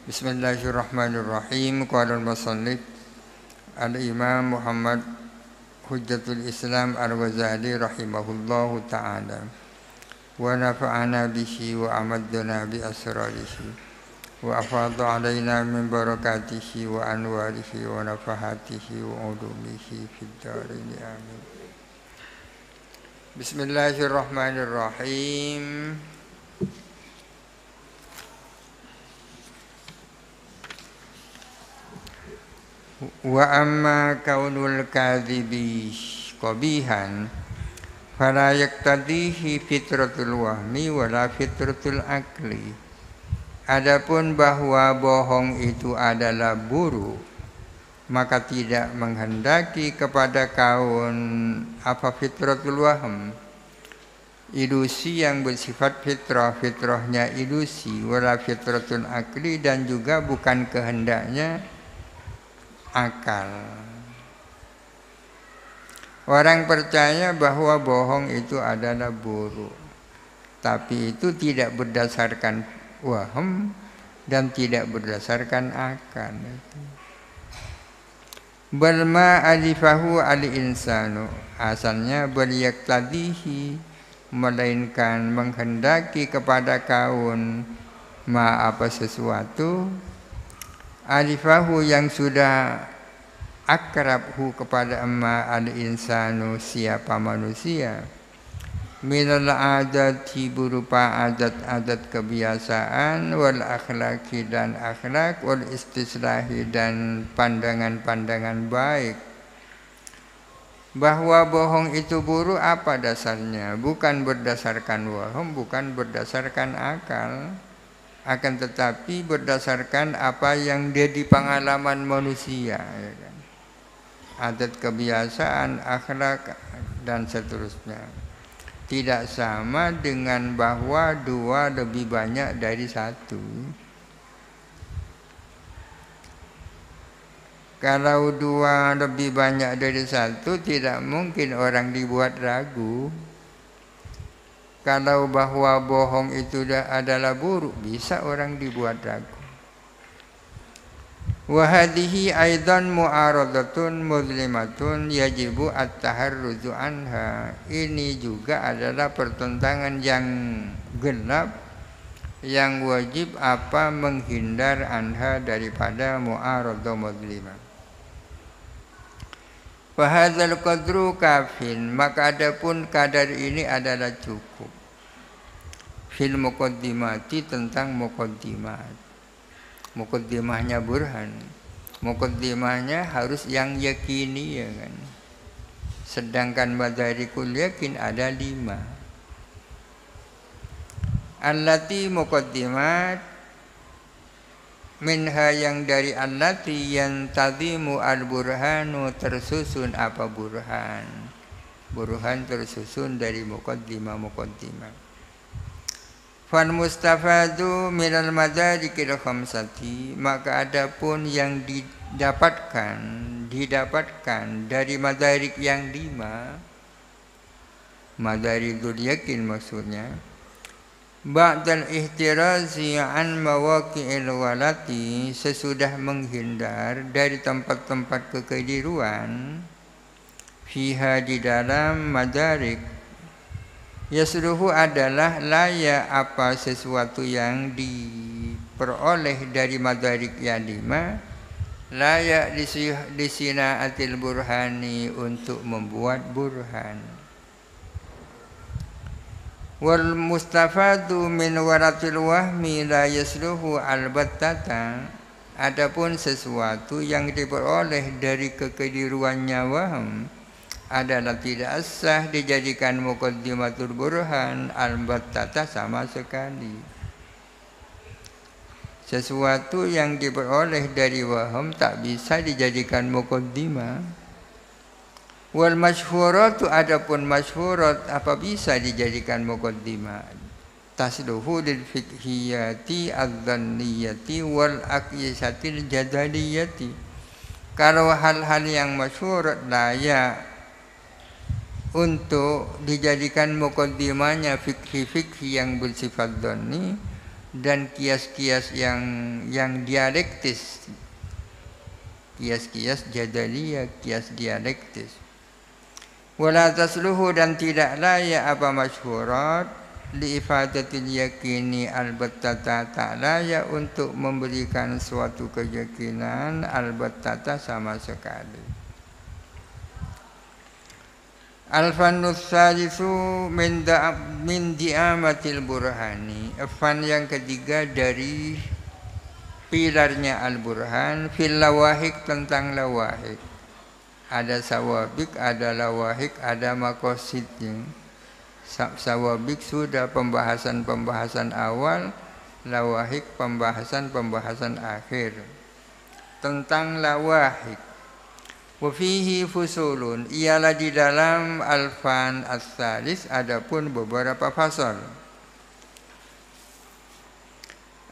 Bismillahirrahmanirrahim. Qala al-musannif al-Imam Muhammad Hujjatul Islam Al-Ghazali rahimahullahu ta'ala wa nafa'ana bihi wa amaddana bi asrarihi wa afadha alaina min barakatihi wa anwarihi wa nafahatihi wa ulumihi fid dharain amin. Bismillahirrahmanirrahim. Wa amma kaunul kadhibi qabihan fala yaqtadihi fitratul wahmi wala fitratul akli. Adapun bahwa bohong itu adalah buruk, maka tidak menghendaki kepada kaun apa fitratul wahm, ilusi yang bersifat fitrah, fitrahnya ilusi, wala fitratul akli, dan juga bukan kehendaknya akal. Orang percaya bahwa bohong itu adalah buruk, tapi itu tidak berdasarkan waham dan tidak berdasarkan akal. Balma alifahu al-insanu, asalnya beryaktadihi, melainkan menghendaki kepada kaun ma apa sesuatu alifahu yang sudah akrabhu kepada amma al-insanu siapa manusia minal adati berupa adat-adat kebiasaan wal akhlaki dan akhlak wal istislahi dan pandangan-pandangan baik. Bahwa bohong itu buruk apa dasarnya? Bukan berdasarkan waham, bukan berdasarkan akal, akan tetapi berdasarkan apa yang jadi pengalaman manusia, ya kan? Adat kebiasaan, akhlak dan seterusnya. Tidak sama dengan bahwa dua lebih banyak dari satu. Kalau dua lebih banyak dari satu, tidak mungkin orang dibuat ragu. Kalau bahwa bohong itu adalah buruk, bisa orang dibuat ragu. Wa hadhihi aidan mu'aradatun muzlimatun yajibu at-taharruzu anha. Ini juga adalah pertentangan yang gelap yang wajib apa menghindar anha daripada mu'aradah muzlimah. Fa hadzal qadru kafin, maka adapun kadar ini adalah cukup. Fil muqaddimati, tentang muqaddimat. Muqaddimahnya burhan. Muqaddimahnya harus yang yakini, ya kan. Sedangkan madarikul yakin ada 5. Allati muqaddimat, minha yang dari allati yantazimu al-burhanu, tersusun apa burhan. Burhan tersusun dari muqaddimah. Fal mustafadu minal madarikil khamsati, maka adapun yang didapatkan dari madarik yang 5, madarikul yakin maksudnya, ba'dal ihtirazi an mawaqi'il walati, sesudah menghindar dari tempat-tempat kekeliruan, fiha di dalam madarik, yasluhu adalah layak apa sesuatu yang diperoleh dari madarik yang 5, layak disinaatil burhani, untuk membuat burhan. Wal mustafadu min waratil wahmi la yasluhu albattata, adapun sesuatu yang diperoleh dari kekeliruannya waham adalah tidak sah dijadikan muqaddimatul burhan albattata, sama sekali. Sesuatu yang diperoleh dari waham tak bisa dijadikan muqaddimah. Wal masyhuratu, adapun masyhurat apa bisa dijadikan muqaddimah. Tasluhu lil fiqhiyati adz-dzanniyati wal aqyisatil jadaliyati. Kalau hal-hal yang masyhurat layak untuk dijadikan muqaddimahnya fikih-fikih yang bersifat dhanni, dan kias-kias yang dialektis, kias-kias jadaliyah, kias dialektis. Wala tasluhu, dan tidak layak apa masyhurat liifadatil yakini, albattata tak layak untuk memberikan suatu keyakinan, albattata sama sekali. Al-fannus salisu min di'amatil burhani, fan yang ketiga dari pilarnya al-burhan, fil lawahik, tentang lawahik. Ada sawabik, ada lawahik, ada makosidnya. Sawabik sudah pembahasan awal, lawahik pembahasan akhir. Tentang lawahik, wa fihi fusulun, ialah di dalam al-fan as-salis adapun beberapa fasal.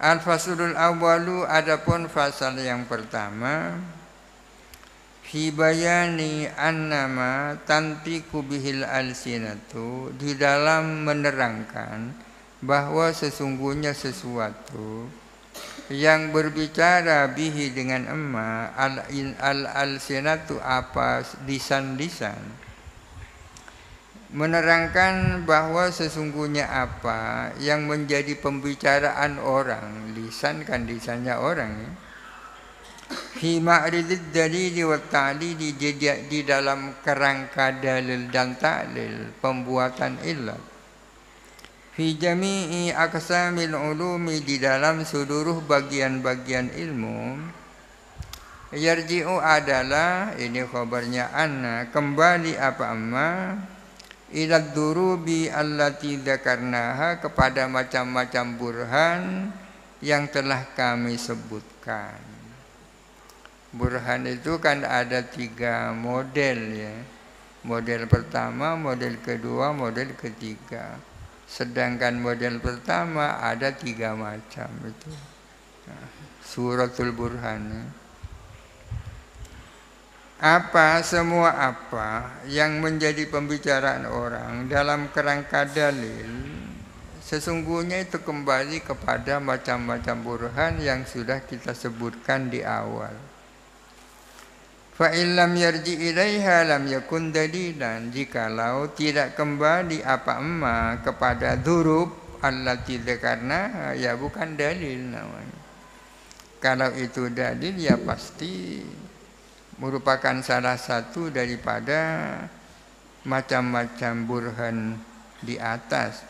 Al-fasulul awwalu, adapun fasal yang pertama, fi bayani annama tantiku bihil alsinatu, di dalam menerangkan bahwa sesungguhnya sesuatu yang berbicara bihi dengan emma, al-alsinatu apa lisan-lisan, menerangkan bahwa sesungguhnya apa yang menjadi pembicaraan orang, lisan kan lisannya orang ya. Fi ma'ridid dalili wa ta'lili, di dalam kerangka dalil dan ta'lil, pembuatan illat. Fi jami'i aqsamil ulumi, di dalam seluruh bagian-bagian ilmu. Yarji'u adalah, ini khabarnya anna, kembali apa amma, ilad durubi allati dzakarnaha, kepada macam-macam burhan yang telah kami sebutkan. Burhan itu kan ada 3 model ya. Model pertama, model kedua, model ketiga. Sedangkan model pertama ada 3 macam itu. Suratul Burhan ya. Apa, semua apa yang menjadi pembicaraan orang dalam kerangka dalil, sesungguhnya itu kembali kepada macam-macam burhan yang sudah kita sebutkan di awal. Fa illam yarji ilaiha lam yakun dalilan, jikalau tidak kembali apa emma kepada dzurub allati dzakarna, ya bukan dalil namanya. Kalau itu dalil ya pasti merupakan salah satu daripada macam-macam burhan di atas.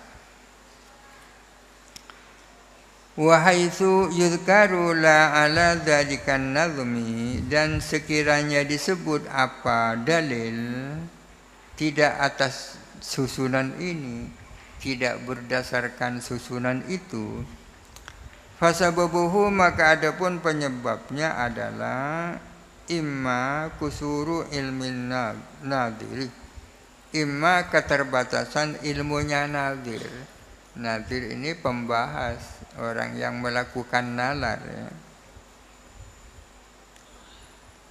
Wa haitsu yuzkaru la ala dzalikan nazmi, dan sekiranya disebut apa dalil tidak atas susunan ini, tidak berdasarkan susunan itu, fasababuhu, maka adapun penyebabnya adalah imma kusuru ilmin nadiri, imma keterbatasan ilmunya nadir. Nadir ini pembahas, orang yang melakukan nalar ya.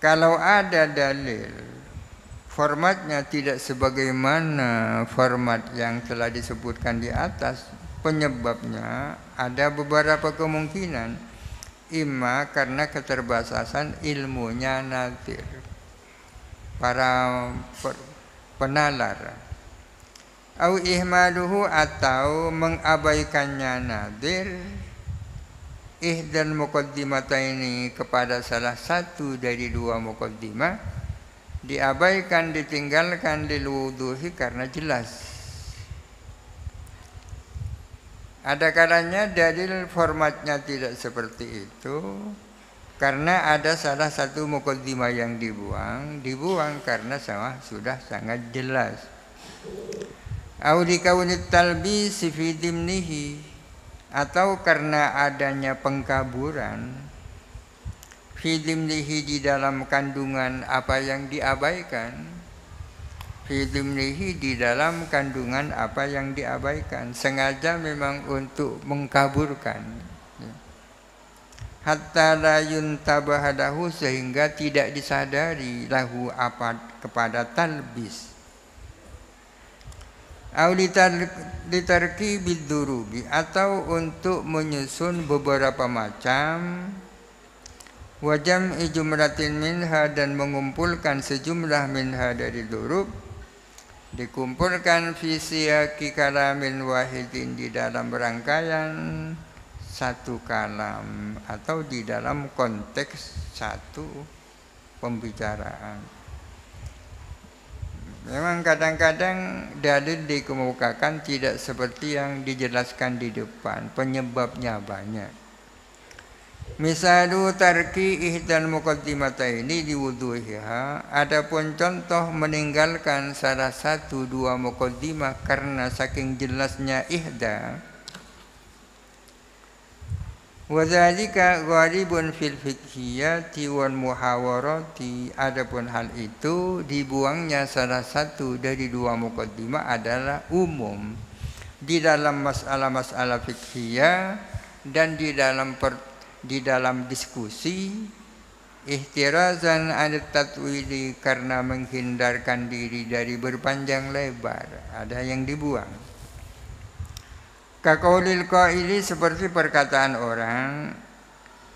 Kalau ada dalil formatnya tidak sebagaimana format yang telah disebutkan di atas, penyebabnya ada beberapa kemungkinan. Imma karena keterbatasan ilmunya nadir, para penalar. Au ihmaluhu, atau mengabaikannya nadir, ihdal muqaddimataini, kepada salah satu dari 2 muqaddimah, diabaikan, ditinggalkan, lil wuduhi, karena jelas. Ada kalanya dalil formatnya tidak seperti itu karena ada salah satu muqaddimah yang dibuang karena sudah sangat jelas. Au dikaunit talbis fi dimnihi, atau karena adanya pengkaburan fi dimnihi, di dalam kandungan apa yang diabaikan, fi dimnihi, di dalam kandungan apa yang diabaikan, sengaja memang untuk mengkaburkan, hatta la yuntabah lahu, sehingga tidak disadari lahu apa kepada talbis. au litarki bidurubi, atau untuk menyusun beberapa macam, wajam ijumratin minha, dan mengumpulkan sejumlah minha dari durub, dikumpulkan fi siyaqi kalamin wahidin, di dalam rangkaian satu kalam atau di dalam konteks satu pembicaraan. Memang kadang-kadang dalil dikemukakan tidak seperti yang dijelaskan di depan, penyebabnya banyak. Misalu tarki ihdal muqaddimataini diwuduhiha, adapun contoh meninggalkan salah satu dua muqaddimah karena saking jelasnya ihda, wa dzalika ghalibun fil fiqhiyati wal muhawarati, adapun hal itu dibuangnya salah satu dari dua muqaddimah adalah umum di dalam masalah-masalah fiqhiyah dan di dalam diskusi, ihtirazan an tatwili, karena menghindarkan diri dari berpanjang lebar, ada yang dibuang. Kaqaulil qaili, seperti perkataan orang,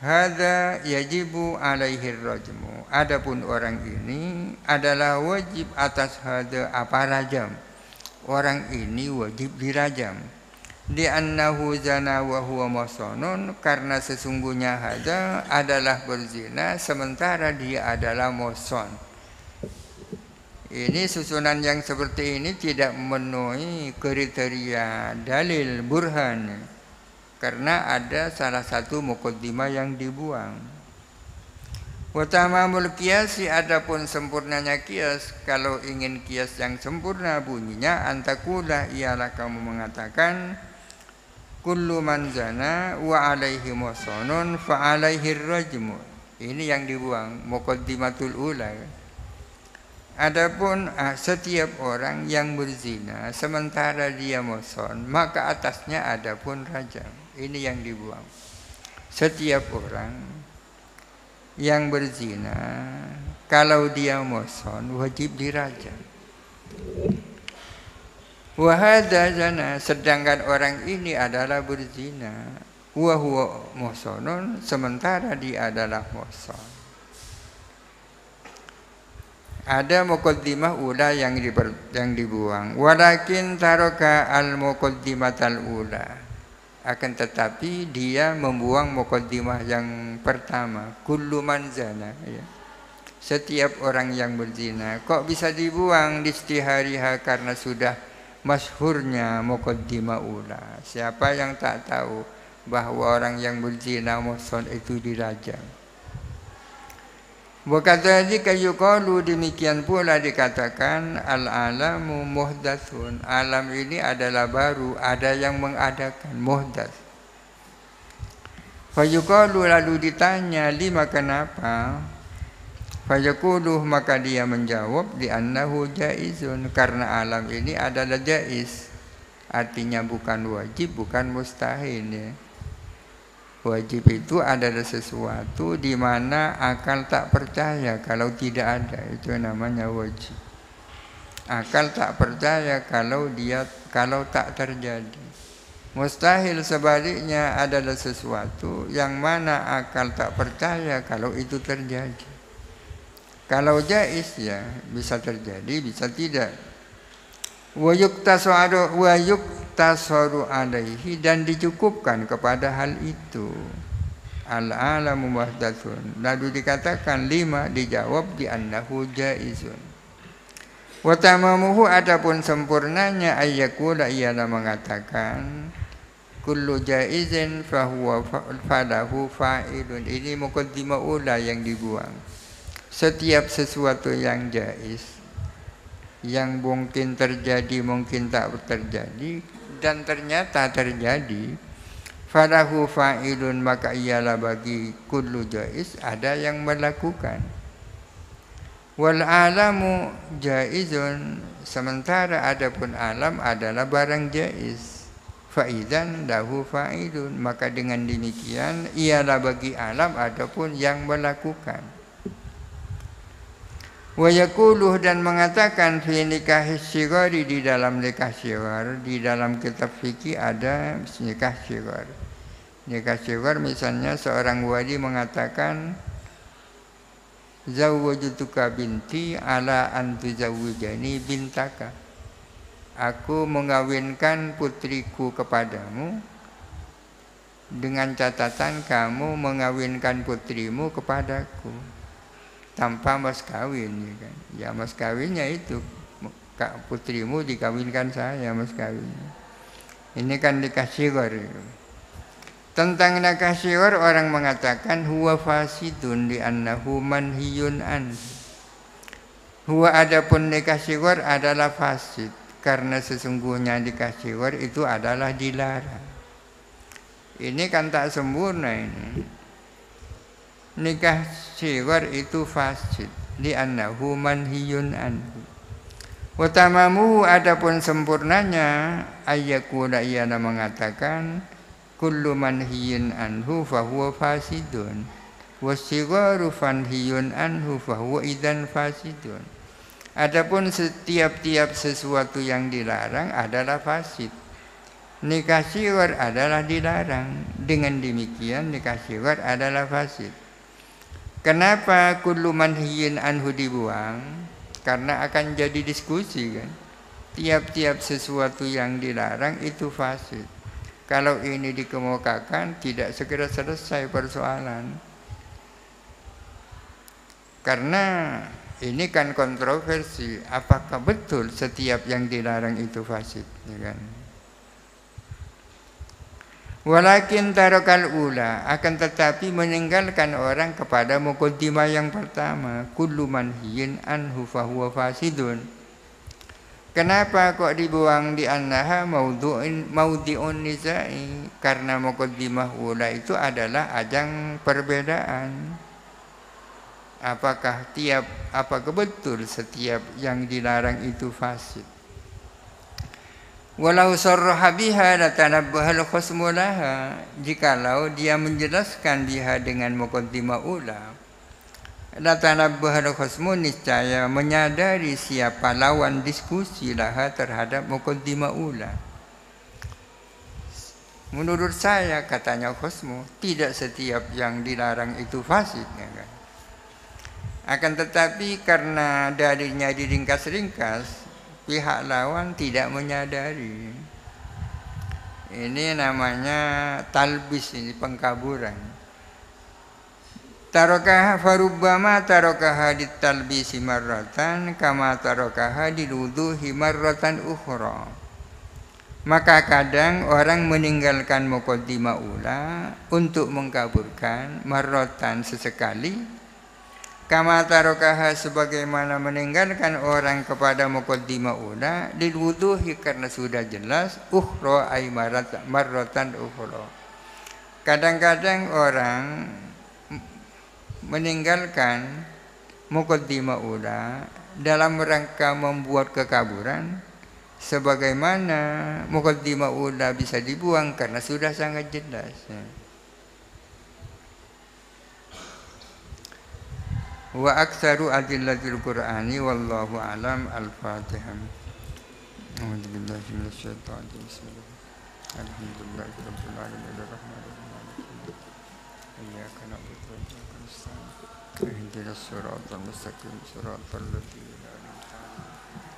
hadza yajibu alaihi rajmu, adapun orang ini adalah wajib atas hadza, apa rajam, orang ini wajib dirajam. Di annahu zana wa huwa muhsanun, karena sesungguhnya hadza adalah berzina sementara dia adalah muhsan. Ini susunan yang seperti ini tidak memenuhi kriteria dalil burhan, karena ada salah satu muqaddimah yang dibuang. Wa tamamul qiyasi, adapun sempurnanya kias, kalau ingin kias yang sempurna bunyinya antakula, ialah kamu mengatakan kullu man zana wa alaihi muhsanun fa alaihi rajmu. Ini yang dibuang, muqaddimatul ula. Adapun setiap orang yang berzina sementara dia muhsan, maka atasnya adapun rajam. Ini yang dibuang. Setiap orang yang berzina kalau dia muhsan wajib dirajam. Wa hadza zana, sedangkan orang ini adalah berzina, wa huwa muhsanun, sementara dia adalah muhsan. Ada muqaddimah ula yang dibuang. Walakin taraka al muqaddimatal ula, akan tetapi dia membuang muqaddimah yang pertama, kullu man zana, ya. Setiap orang yang berzina. Kok bisa dibuang di istihariha? Karena sudah masyhurnya muqaddimah ula. Siapa yang tak tahu bahwa orang yang berzina muhsan itu dirajam. Wakadzalika yuqalu, demikian pula dikatakan al-alamu muhdatsun, alam ini adalah baru, ada yang mengadakan, muhdats. Fayuqalu, lalu ditanya, lima, kenapa? Fayaqulu, maka dia menjawab, di annahu jaizun, karena alam ini adalah jaiz, artinya bukan wajib, bukan mustahil, ya. Wajib itu adalah sesuatu di mana akal tak percaya kalau tidak ada, itu namanya wajib. Akal tak percaya kalau tak terjadi. Mustahil sebaliknya adalah sesuatu yang mana akal tak percaya kalau itu terjadi. Kalau jaiz ya bisa terjadi, bisa tidak. Wa yuktasaru alaihi, dan dicukupkan kepada hal itu. Al-alamu muhdatsun, lalu dikatakan lima, dijawab di annahu jaizun. Wa tamamuhu, adapun sempurnanya ayyakula, ialah mengatakan kullu jaizin fahuwa falahu fa'ilun. Ini muqaddimah ula yang dibuang. Setiap sesuatu yang jaiz, yang mungkin terjadi, mungkin tak terjadi, dan ternyata terjadi, falahu fa'ilun, maka ialah bagi kullu jaiz ada yang melakukan. Wal alamu jaizun, sementara adapun alam adalah barang jaiz, fa'idzan lahu fa'ilun, maka dengan demikian ialah bagi alam adapun yang melakukan. Wa yaquluh dan mengatakan fi nikahis shigari di dalam nikah shigar, di dalam kitab fikih ada nikah shigar. Nikah shigar misalnya seorang wali mengatakan zawwajtuka binti ala an tuzawwijani bintaka. Aku mengawinkan putriku kepadamu dengan catatan kamu mengawinkan putrimu kepadaku tanpa mas kawin, ya kan? Ya mas kawinnya itu putrimu dikawinkan saya mas kawinnya. Ini kan nikah shigar. Tentang nikah shigar orang mengatakan huwa fasidun li annahu manhiyun an. Huwa adapun nikah shigar adalah fasid karena sesungguhnya nikah shigar itu adalah dilarang. Ini kan tak sempurna ini. Nikah shigar itu fasid li annahu manhiyun an. Wa tamamu adapun sempurnanya ayyakuna iyana mengatakan kullu manhiyun anhu fahuwa fasidun wasigharu fanhiyun anhu fahuwa idzan fasidun. Adapun setiap-tiap sesuatu yang dilarang adalah fasid. Nikah shigar adalah dilarang. Dengan demikian nikah shigar adalah fasid. Kenapa kullu manhiyun anhu dibuang? Karena akan jadi diskusi kan. Tiap-tiap sesuatu yang dilarang itu fasid. Kalau ini dikemukakan tidak segera selesai persoalan. Karena ini kan kontroversi, apakah betul setiap yang dilarang itu fasid, ya kan? Walakin tarakal ula, akan tetapi meninggalkan orang kepada muqaddimah yang pertama, kullu manhiyin anhu fahuwa fasidun. Kenapa kok dibuang di annaha maudi'un nizai? Karena muqaddimah ula itu adalah ajang perbedaan. Apakah betul setiap yang dilarang itu fasid? Walau sarraha biha latanabbahal khusmu laha. Jikalau dia menjelaskan biha dengan muqaddimah ula, latanabbahal khusmu niscaya menyadari siapa lawan diskusi laha terhadap muqaddimah ula. Menurut saya, katanya khusmu, tidak setiap yang dilarang itu fasid, ya kan? Akan tetapi karena dalilnya diringkas-ringkas, pihak lawan tidak menyadari. Ini namanya talbis, ini pengkaburan. Tarakaha farubbama tarakaha ditalbisi marratan kama tarakaha diluduhi marratan ukhra. Maka kadang orang meninggalkan muqaddimah ula untuk mengkaburkan marratan sesekali, kama tarakaha sebagaimana meninggalkan orang kepada muqaddimah ula diluduhi karena sudah jelas, ukhra ay marratan ukhra. Kadang-kadang orang meninggalkan muqaddimah ula dalam rangka membuat kekaburan, sebagaimana muqaddimah ula bisa dibuang karena sudah sangat jelas. Wa aktsaru adillatil Qur'ani wallahu alam. Al-Fatihah. A'udzubillahi minasyaitonir rajim. Alhamdulillahirabbil alamin arrahmanir rahim. Iyyaka na'budu wa iyyaka nasta'in. Ihdinas siratal mustaqim, siratal ladzina